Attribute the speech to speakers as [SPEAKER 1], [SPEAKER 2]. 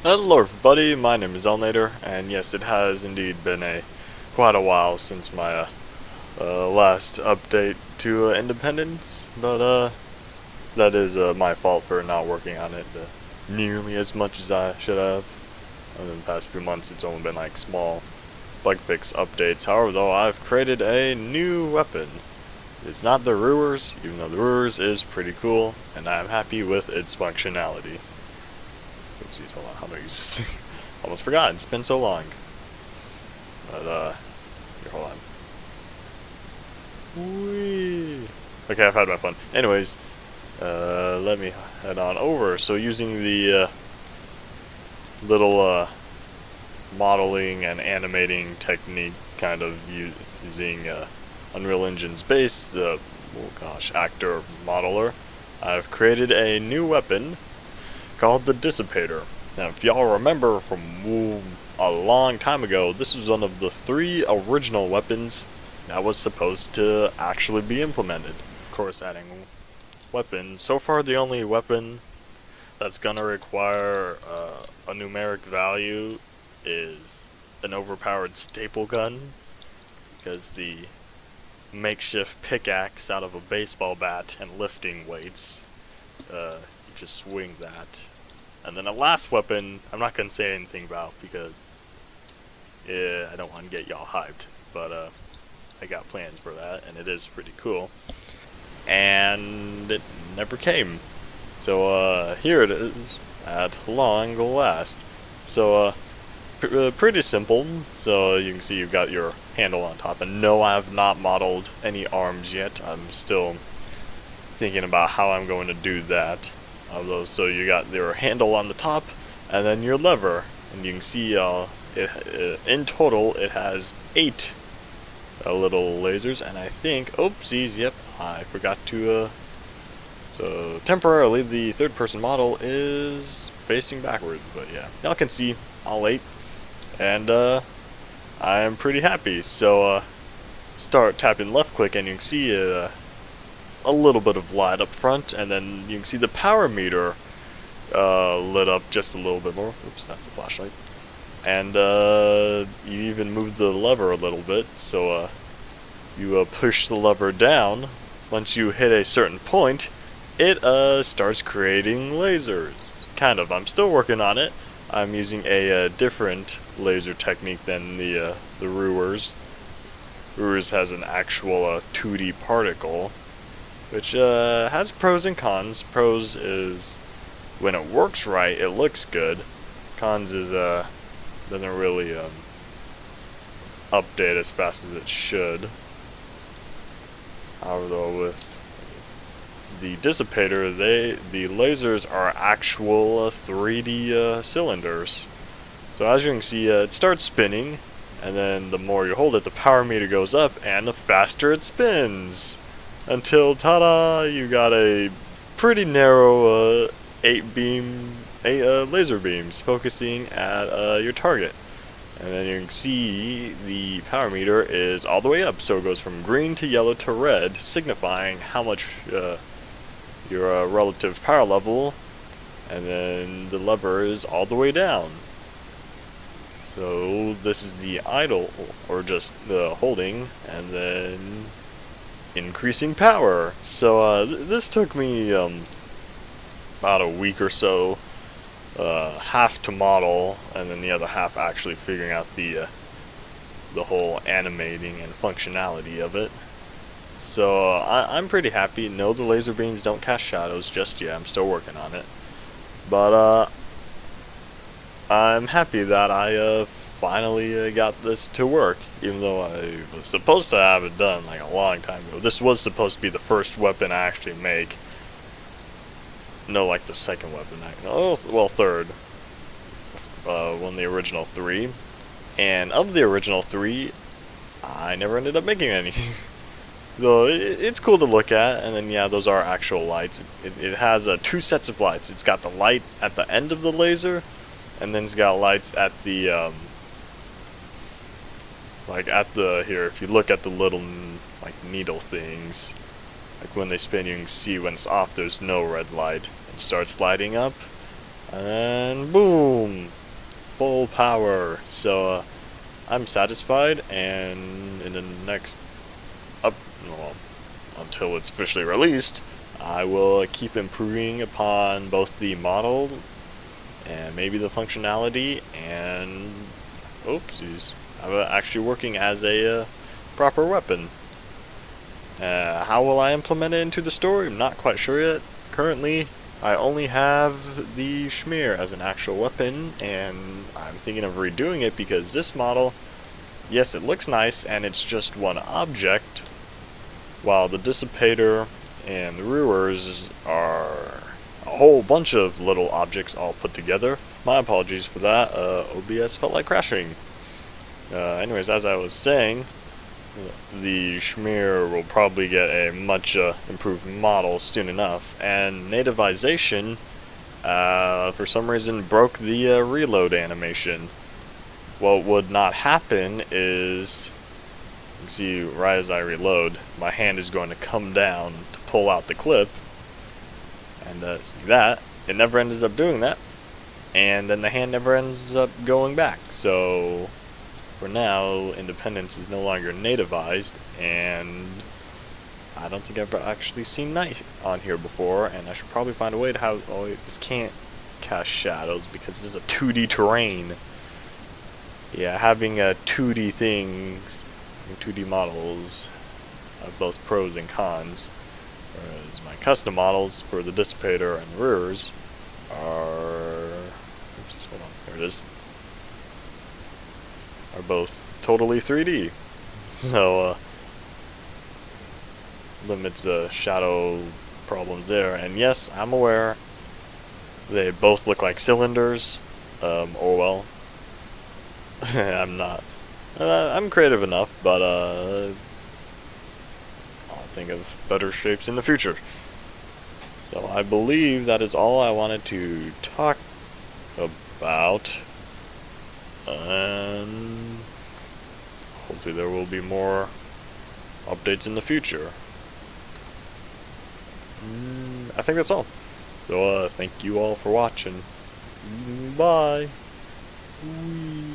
[SPEAKER 1] Hello everybody, my name is Elnader, and yes, it has indeed been quite a while since my last update to Independence, but that is my fault for not working on it nearly as much as I should have. In the past few months, it's only been like small bug fix updates. However, though, I've created a new weapon. It's not the Rewers, even though the Rewers is pretty cool, and I'm happy with its functionality. Oopsies, hold on, how do I use this thing? Almost forgot, it's been so long. But, here, hold on. Whee! Okay, I've had my fun. Anyways, let me head on over. So using the, little, modeling and animating technique, kind of using, Unreal Engine's base, oh gosh, actor modeler, I've created a new weapon called the Dissipator. Now, if y'all remember from a long time ago, this was one of the 3 original weapons that was supposed to actually be implemented. Of course, adding weapons. So far, the only weapon that's gonna require a numeric value is an overpowered staple gun, because the makeshift pickaxe out of a baseball bat and lifting weights, you just swing that. And then the last weapon, I'm not going to say anything about because I don't want to get y'all hyped. But I got plans for that, and it is pretty cool. And it never came. So here it is, at long last. So pretty simple. So you can see you've got your handle on top. And no, I have not modeled any arms yet. I'm still thinking about how I'm going to do that. So you got your handle on the top, and then your lever, and you can see in total it has 8 little lasers, and I think, oopsies, yep, I forgot to, so temporarily the third person model is facing backwards, but yeah, y'all can see all 8, and I'm pretty happy. So start tapping left click, and you can see a little bit of light up front, and then you can see the power meter lit up just a little bit more. Oops, that's a flashlight. And you even move the lever a little bit, so you push the lever down. Once you hit a certain point, it starts creating lasers. Kind of. I'm still working on it. I'm using a different laser technique than the Rewers. Rewers has an actual 2D particle, which has pros and cons. Pros is when it works right, it looks good. Cons is doesn't really update as fast as it should. However, though, with the Dissipator, the lasers are actual 3D cylinders. So as you can see, it starts spinning, and then the more you hold it, the power meter goes up, and the faster it spins. Until, ta-da, you got a pretty narrow 8 laser beams focusing at your target. And then you can see the power meter is all the way up, so it goes from green to yellow to red, signifying how much your relative power level, and then the lever is all the way down. So this is the idle, or just the holding, and then increasing power. So this took me about a week or so, half to model, and then the other half actually figuring out the whole animating and functionality of it. So I'm pretty happy. No, the laser beams don't cast shadows just yet. I'm still working on it, but I'm happy that I finally got this to work, even though I was supposed to have it done like a long time ago. This was supposed to be the first weapon I actually make. No, like the second weapon. Well, third. One of the original 3. And of the original 3, I never ended up making any. Though it's cool to look at, and then yeah, those are actual lights. It has 2 sets of lights. It's got the light at the end of the laser, and then it's got lights at the here, if you look at the little like needle things, like when they spin, you can see when it's off there's no red light. It starts lighting up. And boom! Full power. So, I'm satisfied, and in the next well, until it's officially released, I will keep improving upon both the model and maybe the functionality and oopsies, actually working as a proper weapon. How will I implement it into the story? I'm not quite sure yet. Currently, I only have the Schmear as an actual weapon, and I'm thinking of redoing it because this model, yes, it looks nice and it's just one object, while the Dissipator and the Rulers are a whole bunch of little objects all put together. My apologies for that. OBS felt like crashing. Anyways, as I was saying, the Schmear will probably get a much improved model soon enough, and nativization, for some reason, broke the reload animation. What would not happen is, you can see right as I reload, my hand is going to come down to pull out the clip, and see that, it never ends up doing that, and then the hand never ends up going back. So for now, Independence is no longer nativized, and I don't think I've actually seen night on here before, and I should probably find a way to have, oh wait, this can't cast shadows because this is a 2D terrain. Yeah, having a 2D things, 2D models have both pros and cons, whereas my custom models for the Dissipator and Rears are, oops, hold on, there it is, are both totally 3D, so limits shadow problems there. And yes, I'm aware they both look like cylinders. Oh well. I'm not. I'm creative enough, but I'll think of better shapes in the future. So I believe that is all I wanted to talk about. And hopefully there will be more updates in the future. I think that's all. So thank you all for watching. Bye. Whee.